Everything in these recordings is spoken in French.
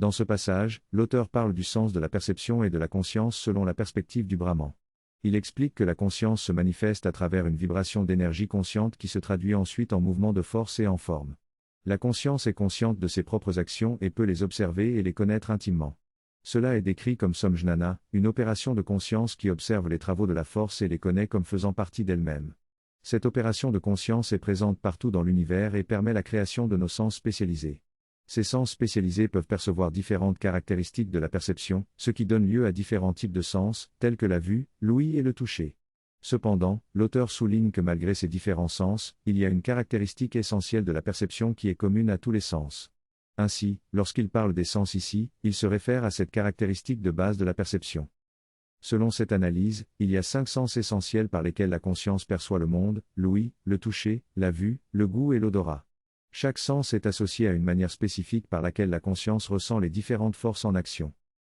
Dans ce passage, l'auteur parle du sens de la perception et de la conscience selon la perspective du Brahman. Il explique que la conscience se manifeste à travers une vibration d'énergie consciente qui se traduit ensuite en mouvement de force et en forme. La conscience est consciente de ses propres actions et peut les observer et les connaître intimement. Cela est décrit comme Samjnana, une opération de conscience qui observe les travaux de la force et les connaît comme faisant partie d'elle-même. Cette opération de conscience est présente partout dans l'univers et permet la création de nos sens spécialisés. Ces sens spécialisés peuvent percevoir différentes caractéristiques de la perception, ce qui donne lieu à différents types de sens, tels que la vue, l'ouïe et le toucher. Cependant, l'auteur souligne que malgré ces différents sens, il y a une caractéristique essentielle de la perception qui est commune à tous les sens. Ainsi, lorsqu'il parle des sens ici, il se réfère à cette caractéristique de base de la perception. Selon cette analyse, il y a 5 sens essentiels par lesquels la conscience perçoit le monde: l'ouïe, le toucher, la vue, le goût et l'odorat. Chaque sens est associé à une manière spécifique par laquelle la conscience ressent les différentes forces en action.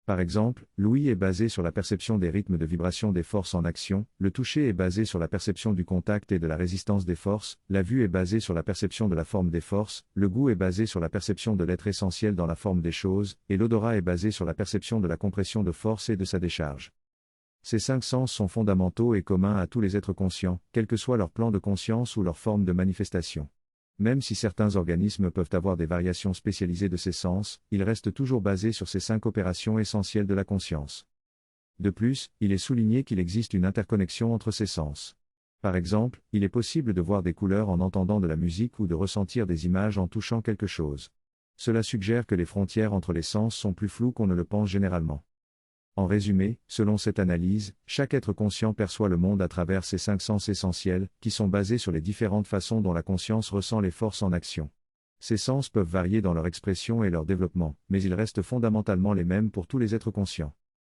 Par exemple, l'ouïe est basé sur la perception des rythmes de vibration des forces en action, le toucher est basé sur la perception du contact et de la résistance des forces, la vue est basée sur la perception de la forme des forces, le goût est basé sur la perception de l'être essentiel dans la forme des choses, et l'odorat est basé sur la perception de la compression de force et de sa décharge. Ces 5 sens sont fondamentaux et communs à tous les êtres conscients, quel que soit leur plan de conscience ou leur forme de manifestation. Même si certains organismes peuvent avoir des variations spécialisées de ces sens, ils restent toujours basés sur ces 5 opérations essentielles de la conscience. De plus, il est souligné qu'il existe une interconnexion entre ces sens. Par exemple, il est possible de voir des couleurs en entendant de la musique ou de ressentir des images en touchant quelque chose. Cela suggère que les frontières entre les sens sont plus floues qu'on ne le pense généralement. En résumé, selon cette analyse, chaque être conscient perçoit le monde à travers ces 5 sens essentiels, qui sont basés sur les différentes façons dont la conscience ressent les forces en action. Ces sens peuvent varier dans leur expression et leur développement, mais ils restent fondamentalement les mêmes pour tous les êtres conscients.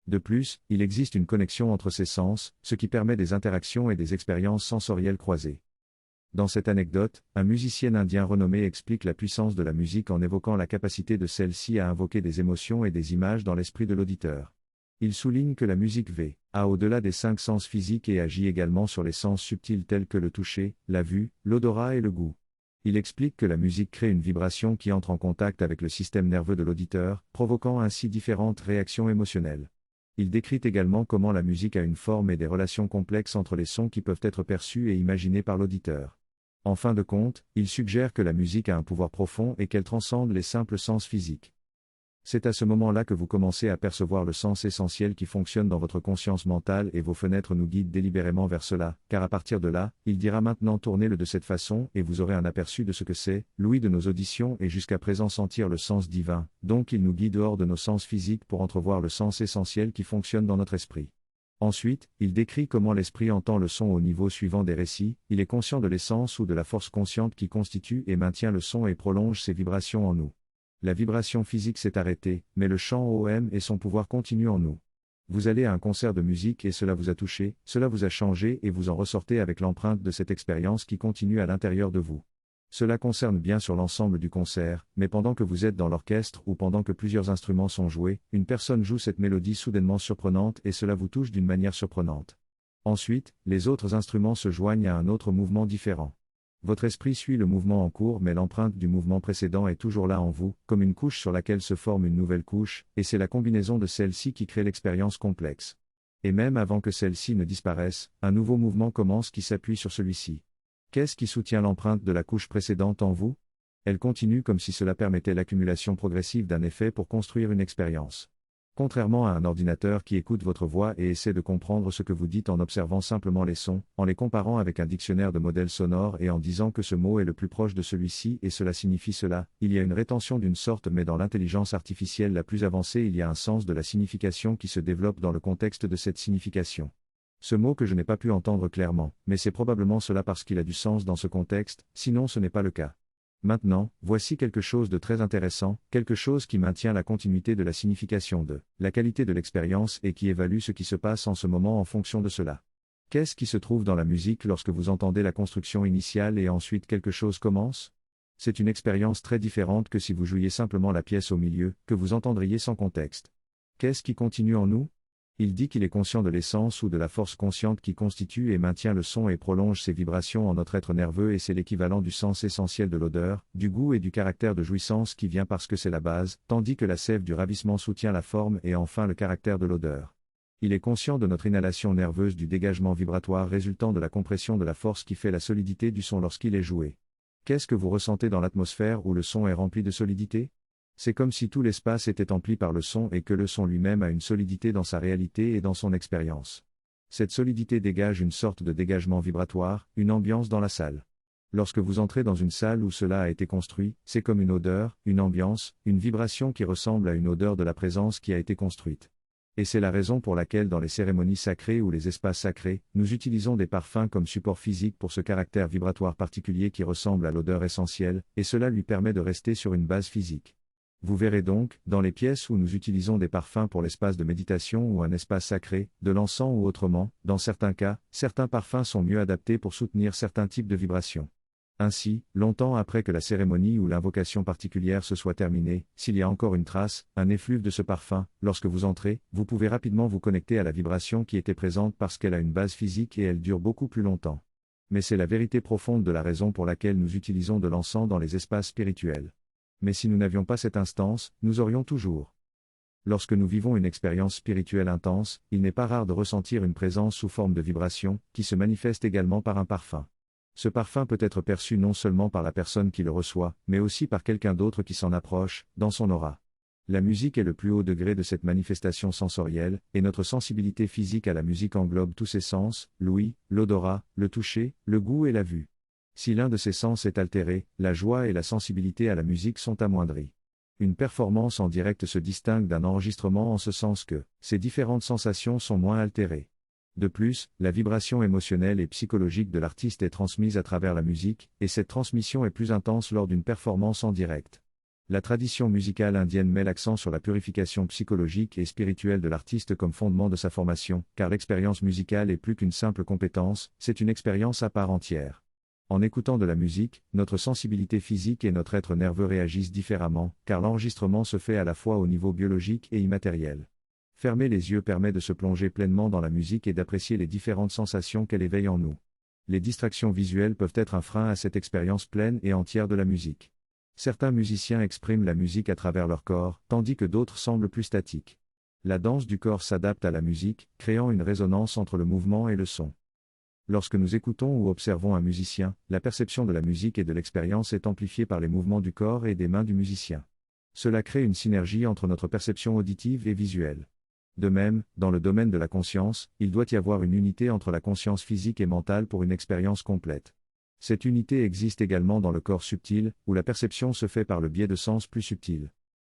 De plus, il existe une connexion entre ces sens, ce qui permet des interactions et des expériences sensorielles croisées. Dans cette anecdote, un musicien indien renommé explique la puissance de la musique en évoquant la capacité de celle-ci à invoquer des émotions et des images dans l'esprit de l'auditeur. Il souligne que la musique va au-delà des 5 sens physiques et agit également sur les sens subtils tels que le toucher, la vue, l'odorat et le goût. Il explique que la musique crée une vibration qui entre en contact avec le système nerveux de l'auditeur, provoquant ainsi différentes réactions émotionnelles. Il décrit également comment la musique a une forme et des relations complexes entre les sons qui peuvent être perçus et imaginés par l'auditeur. En fin de compte, il suggère que la musique a un pouvoir profond et qu'elle transcende les simples sens physiques. C'est à ce moment-là que vous commencez à percevoir le sens essentiel qui fonctionne dans votre conscience mentale et vos fenêtres nous guident délibérément vers cela, car à partir de là, il dira maintenant tournez-le de cette façon et vous aurez un aperçu de ce que c'est, l'ouïe de nos auditions et jusqu'à présent sentir le sens divin, donc il nous guide hors de nos sens physiques pour entrevoir le sens essentiel qui fonctionne dans notre esprit. Ensuite, il décrit comment l'esprit entend le son au niveau suivant des récits, il est conscient de l'essence ou de la force consciente qui constitue et maintient le son et prolonge ses vibrations en nous. La vibration physique s'est arrêtée, mais le chant OM et son pouvoir continue en nous. Vous allez à un concert de musique et cela vous a touché, cela vous a changé et vous en ressortez avec l'empreinte de cette expérience qui continue à l'intérieur de vous. Cela concerne bien sur l'ensemble du concert, mais pendant que vous êtes dans l'orchestre ou pendant que plusieurs instruments sont joués, une personne joue cette mélodie soudainement surprenante et cela vous touche d'une manière surprenante. Ensuite, les autres instruments se joignent à un autre mouvement différent. Votre esprit suit le mouvement en cours mais l'empreinte du mouvement précédent est toujours là en vous, comme une couche sur laquelle se forme une nouvelle couche, et c'est la combinaison de celles-ci qui crée l'expérience complexe. Et même avant que celle-ci ne disparaisse, un nouveau mouvement commence qui s'appuie sur celui-ci. Qu'est-ce qui soutient l'empreinte de la couche précédente en vous? Elle continue comme si cela permettait l'accumulation progressive d'un effet pour construire une expérience. Contrairement à un ordinateur qui écoute votre voix et essaie de comprendre ce que vous dites en observant simplement les sons, en les comparant avec un dictionnaire de modèles sonores et en disant que ce mot est le plus proche de celui-ci et cela signifie cela, il y a une rétention d'une sorte mais dans l'intelligence artificielle la plus avancée il y a un sens de la signification qui se développe dans le contexte de cette signification. Ce mot que je n'ai pas pu entendre clairement, mais c'est probablement cela parce qu'il a du sens dans ce contexte, sinon ce n'est pas le cas. Maintenant, voici quelque chose de très intéressant, quelque chose qui maintient la continuité de la signification de la qualité de l'expérience et qui évalue ce qui se passe en ce moment en fonction de cela. Qu'est-ce qui se trouve dans la musique lorsque vous entendez la construction initiale et ensuite quelque chose commence? C'est une expérience très différente que si vous jouiez simplement la pièce au milieu, que vous entendriez sans contexte. Qu'est-ce qui continue en nous? Il dit qu'il est conscient de l'essence ou de la force consciente qui constitue et maintient le son et prolonge ses vibrations en notre être nerveux, et c'est l'équivalent du sens essentiel de l'odeur, du goût et du caractère de jouissance qui vient parce que c'est la base, tandis que la sève du ravissement soutient la forme et enfin le caractère de l'odeur. Il est conscient de notre inhalation nerveuse, du dégagement vibratoire résultant de la compression de la force qui fait la solidité du son lorsqu'il est joué. Qu'est-ce que vous ressentez dans l'atmosphère où le son est rempli de solidité ? C'est comme si tout l'espace était empli par le son et que le son lui-même a une solidité dans sa réalité et dans son expérience. Cette solidité dégage une sorte de dégagement vibratoire, une ambiance dans la salle. Lorsque vous entrez dans une salle où cela a été construit, c'est comme une odeur, une ambiance, une vibration qui ressemble à une odeur de la présence qui a été construite. Et c'est la raison pour laquelle dans les cérémonies sacrées ou les espaces sacrés, nous utilisons des parfums comme support physique pour ce caractère vibratoire particulier qui ressemble à l'odeur essentielle, et cela lui permet de rester sur une base physique. Vous verrez donc, dans les pièces où nous utilisons des parfums pour l'espace de méditation ou un espace sacré, de l'encens ou autrement, dans certains cas, certains parfums sont mieux adaptés pour soutenir certains types de vibrations. Ainsi, longtemps après que la cérémonie ou l'invocation particulière se soit terminée, s'il y a encore une trace, un effluve de ce parfum, lorsque vous entrez, vous pouvez rapidement vous connecter à la vibration qui était présente parce qu'elle a une base physique et elle dure beaucoup plus longtemps. Mais c'est la vérité profonde de la raison pour laquelle nous utilisons de l'encens dans les espaces spirituels. Mais si nous n'avions pas cette instance, nous aurions toujours. Lorsque nous vivons une expérience spirituelle intense, il n'est pas rare de ressentir une présence sous forme de vibration, qui se manifeste également par un parfum. Ce parfum peut être perçu non seulement par la personne qui le reçoit, mais aussi par quelqu'un d'autre qui s'en approche, dans son aura. La musique est le plus haut degré de cette manifestation sensorielle, et notre sensibilité physique à la musique englobe tous ses sens, l'ouïe, l'odorat, le toucher, le goût et la vue. Si l'un de ces sens est altéré, la joie et la sensibilité à la musique sont amoindries. Une performance en direct se distingue d'un enregistrement en ce sens que, ces différentes sensations sont moins altérées. De plus, la vibration émotionnelle et psychologique de l'artiste est transmise à travers la musique, et cette transmission est plus intense lors d'une performance en direct. La tradition musicale indienne met l'accent sur la purification psychologique et spirituelle de l'artiste comme fondement de sa formation, car l'expérience musicale est plus qu'une simple compétence, c'est une expérience à part entière. En écoutant de la musique, notre sensibilité physique et notre être nerveux réagissent différemment, car l'enregistrement se fait à la fois au niveau biologique et immatériel. Fermer les yeux permet de se plonger pleinement dans la musique et d'apprécier les différentes sensations qu'elle éveille en nous. Les distractions visuelles peuvent être un frein à cette expérience pleine et entière de la musique. Certains musiciens expriment la musique à travers leur corps, tandis que d'autres semblent plus statiques. La danse du corps s'adapte à la musique, créant une résonance entre le mouvement et le son. Lorsque nous écoutons ou observons un musicien, la perception de la musique et de l'expérience est amplifiée par les mouvements du corps et des mains du musicien. Cela crée une synergie entre notre perception auditive et visuelle. De même, dans le domaine de la conscience, il doit y avoir une unité entre la conscience physique et mentale pour une expérience complète. Cette unité existe également dans le corps subtil, où la perception se fait par le biais de sens plus subtils.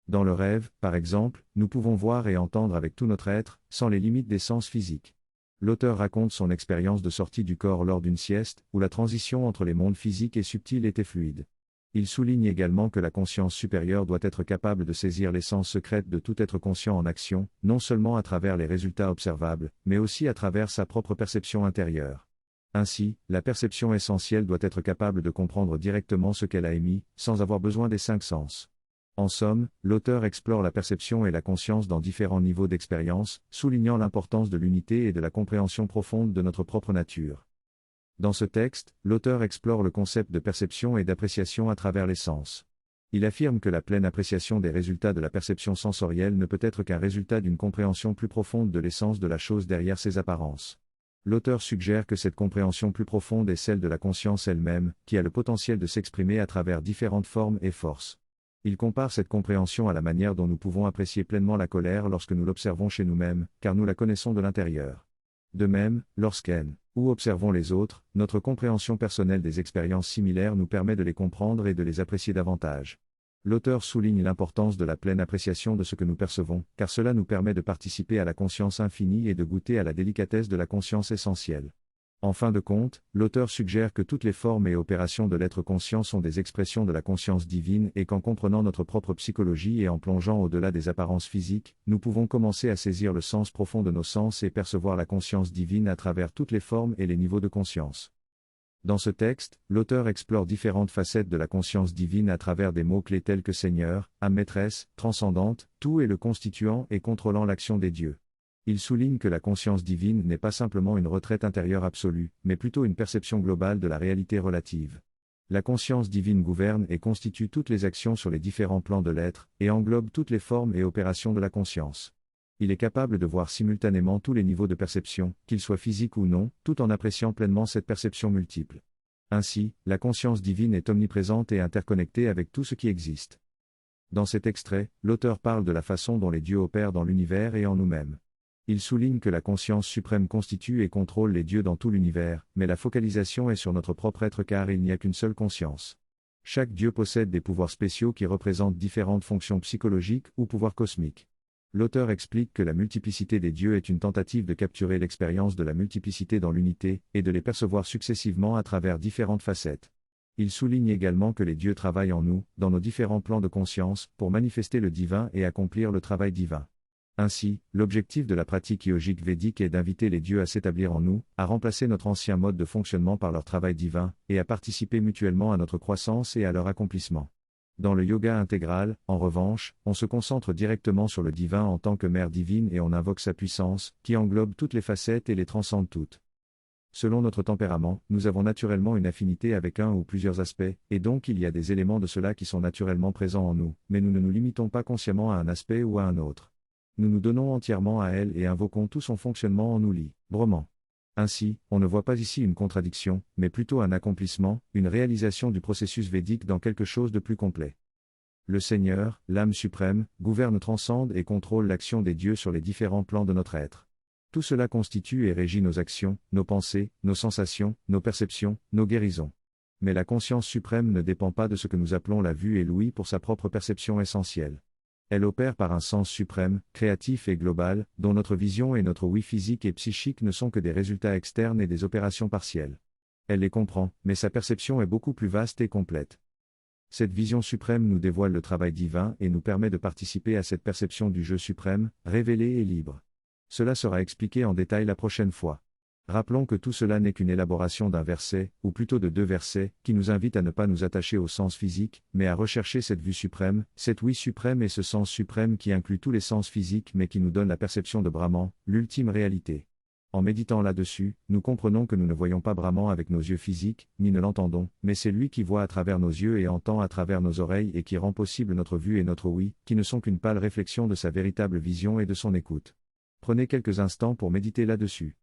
Dans le rêve, par exemple, nous pouvons voir et entendre avec tout notre être, sans les limites des sens physiques. L'auteur raconte son expérience de sortie du corps lors d'une sieste, où la transition entre les mondes physiques et subtils était fluide. Il souligne également que la conscience supérieure doit être capable de saisir l'essence secrète de tout être conscient en action, non seulement à travers les résultats observables, mais aussi à travers sa propre perception intérieure. Ainsi, la perception essentielle doit être capable de comprendre directement ce qu'elle a émis, sans avoir besoin des 5 sens. En somme, l'auteur explore la perception et la conscience dans différents niveaux d'expérience, soulignant l'importance de l'unité et de la compréhension profonde de notre propre nature. Dans ce texte, l'auteur explore le concept de perception et d'appréciation à travers les sens. Il affirme que la pleine appréciation des résultats de la perception sensorielle ne peut être qu'un résultat d'une compréhension plus profonde de l'essence de la chose derrière ses apparences. L'auteur suggère que cette compréhension plus profonde est celle de la conscience elle-même, qui a le potentiel de s'exprimer à travers différentes formes et forces. Il compare cette compréhension à la manière dont nous pouvons apprécier pleinement la colère lorsque nous l'observons chez nous-mêmes, car nous la connaissons de l'intérieur. De même, ou observons les autres, notre compréhension personnelle des expériences similaires nous permet de les comprendre et de les apprécier davantage. L'auteur souligne l'importance de la pleine appréciation de ce que nous percevons, car cela nous permet de participer à la conscience infinie et de goûter à la délicatesse de la conscience essentielle. En fin de compte, l'auteur suggère que toutes les formes et opérations de l'être conscient sont des expressions de la conscience divine et qu'en comprenant notre propre psychologie et en plongeant au-delà des apparences physiques, nous pouvons commencer à saisir le sens profond de nos sens et percevoir la conscience divine à travers toutes les formes et les niveaux de conscience. Dans ce texte, l'auteur explore différentes facettes de la conscience divine à travers des mots-clés tels que Seigneur, âme maîtresse, transcendante, tout et le constituant et contrôlant l'action des dieux. Il souligne que la conscience divine n'est pas simplement une retraite intérieure absolue, mais plutôt une perception globale de la réalité relative. La conscience divine gouverne et constitue toutes les actions sur les différents plans de l'être, et englobe toutes les formes et opérations de la conscience. Il est capable de voir simultanément tous les niveaux de perception, qu'ils soient physiques ou non, tout en appréciant pleinement cette perception multiple. Ainsi, la conscience divine est omniprésente et interconnectée avec tout ce qui existe. Dans cet extrait, l'auteur parle de la façon dont les dieux opèrent dans l'univers et en nous-mêmes. Il souligne que la conscience suprême constitue et contrôle les dieux dans tout l'univers, mais la focalisation est sur notre propre être car il n'y a qu'une seule conscience. Chaque dieu possède des pouvoirs spéciaux qui représentent différentes fonctions psychologiques ou pouvoirs cosmiques. L'auteur explique que la multiplicité des dieux est une tentative de capturer l'expérience de la multiplicité dans l'unité, et de les percevoir successivement à travers différentes facettes. Il souligne également que les dieux travaillent en nous, dans nos différents plans de conscience, pour manifester le divin et accomplir le travail divin. Ainsi, l'objectif de la pratique yogique védique est d'inviter les dieux à s'établir en nous, à remplacer notre ancien mode de fonctionnement par leur travail divin, et à participer mutuellement à notre croissance et à leur accomplissement. Dans le yoga intégral, en revanche, on se concentre directement sur le divin en tant que mère divine et on invoque sa puissance, qui englobe toutes les facettes et les transcende toutes. Selon notre tempérament, nous avons naturellement une affinité avec un ou plusieurs aspects, et donc il y a des éléments de cela qui sont naturellement présents en nous, mais nous ne nous limitons pas consciemment à un aspect ou à un autre. Nous nous donnons entièrement à elle et invoquons tout son fonctionnement en nous librement. Ainsi, on ne voit pas ici une contradiction, mais plutôt un accomplissement, une réalisation du processus védique dans quelque chose de plus complet. Le Seigneur, l'âme suprême, gouverne, transcende et contrôle l'action des dieux sur les différents plans de notre être. Tout cela constitue et régit nos actions, nos pensées, nos sensations, nos perceptions, nos guérisons. Mais la conscience suprême ne dépend pas de ce que nous appelons la vue et l'ouïe pour sa propre perception essentielle. Elle opère par un sens suprême, créatif et global, dont notre vision et notre ouïe physique et psychique ne sont que des résultats externes et des opérations partielles. Elle les comprend, mais sa perception est beaucoup plus vaste et complète. Cette vision suprême nous dévoile le travail divin et nous permet de participer à cette perception du jeu suprême, révélé et libre. Cela sera expliqué en détail la prochaine fois. Rappelons que tout cela n'est qu'une élaboration d'un verset, ou plutôt de 2 versets, qui nous invitent à ne pas nous attacher au sens physique, mais à rechercher cette vue suprême, cette ouïe suprême et ce sens suprême qui inclut tous les sens physiques mais qui nous donne la perception de Brahman, l'ultime réalité. En méditant là-dessus, nous comprenons que nous ne voyons pas Brahman avec nos yeux physiques, ni ne l'entendons, mais c'est lui qui voit à travers nos yeux et entend à travers nos oreilles et qui rend possible notre vue et notre ouïe, qui ne sont qu'une pâle réflexion de sa véritable vision et de son écoute. Prenez quelques instants pour méditer là-dessus.